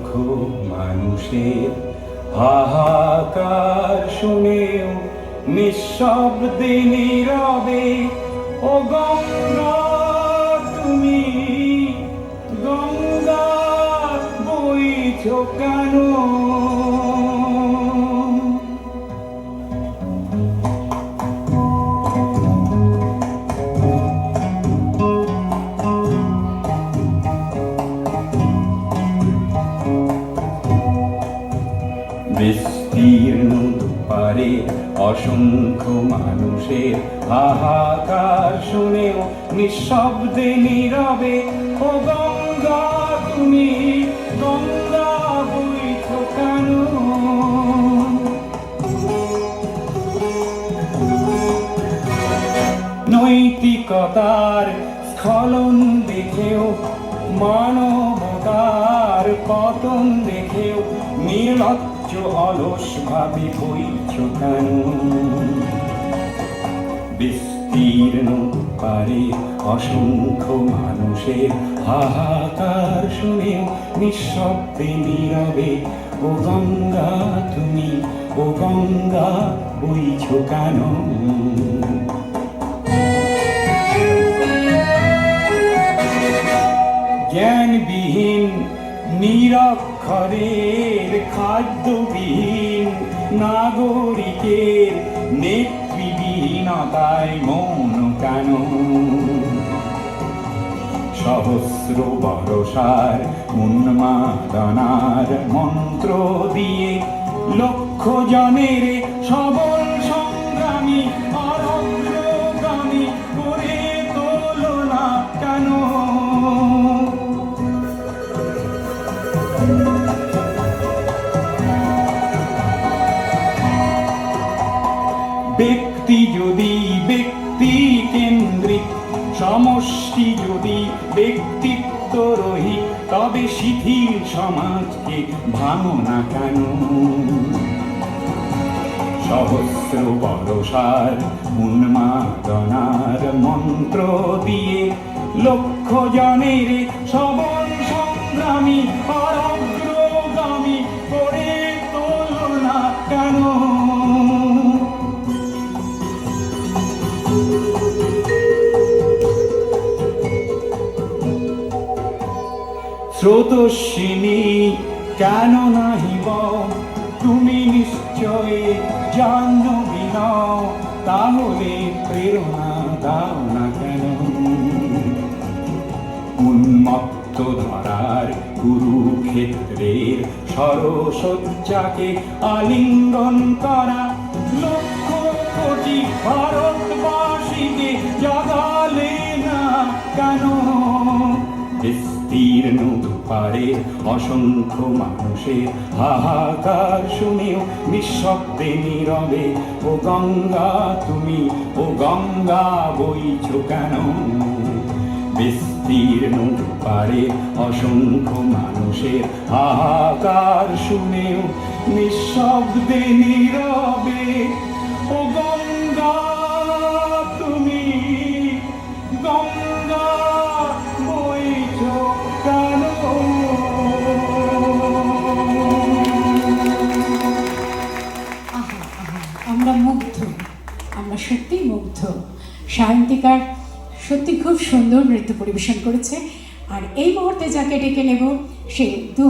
অসংখ্য মানুষের হাহাকার শুনেও নিঃশব্দে নীরবে ও গঙ্গা তুমি গঙ্গা বইছো কেন? বিস্তীর্ণ দুপারে অসংখ্য মানুষের হাহাকার শুনেও নিঃশব্দে নীরবে ও গঙ্গা তুমি গঙ্গা বইছো কেন? নৈতিকতার স্খলন দেখেও মানবতার পতন দেখেও নির্লজ্জ অলস ভাবে বইছো কেন? বিস্তীর্ণ পারে অসংখ্য মানুষের হাহাকার শুনেও নিঃশব্দে নীরবে ও গঙ্গা তুমি ও গঙ্গা বইছো কেন? জ্ঞানবিহীন নিরক্ষরের খাদ্যবিহীন নাগরিকের নেতৃবিহীনতায় মৌন কেন? সহস্র বরষার উন্মাদনার মন্ত্র দিয়ে লক্ষ জনের সবল সংগ্রামী আর অগ্রগামী করে তোলো না কেন? ব্যক্তি যদি ব্যক্তি কেন্দ্রিক, সমষ্টি যদি ব্যক্তিত্ব রহিত, তবে শিথিল সমাজকে ভাঙো না কেন? সহস্র বরষার উন্মাদনার মন্ত্র দিয়ে লক্ষ জনের সবল সংগ্রামী আর অগ্রগামী করে তোলো না কেন? স্রোতস্বিনী কেন নাহিব তুমি নিশ্চয় জাহ্নবী নও, তাহলে প্রেরণা দাও না কেন? উন্মত্ত ধরার কুরুক্ষেত্রের সরসজ্জাকে আলিঙ্গন করা লক্ষ কোটি ভারতবাসীকে জাগালে না কেন? বিস্তীর্ণ দুপারে অসংখ্য মানুষের হাহাকার শুনেও নিঃশব্দে নীরবে ও গঙ্গা তুমি ও গঙ্গা বইছো কেন? বিস্তীর্ণ দুপারে অসংখ্য মানুষের হাহাকার শুনেও নিঃশব্দে নীরবে ও গঙ্গা তুমি গঙ্গা বইছো কেন? আমরা মুগ্ধ, আমরা সত্যিই মুগ্ধ। সায়ন্তিকার সত্যি খুব সুন্দর নৃত্য পরিবেশন করেছে। আর এই মুহূর্তে যাকে ডেকে নেব সে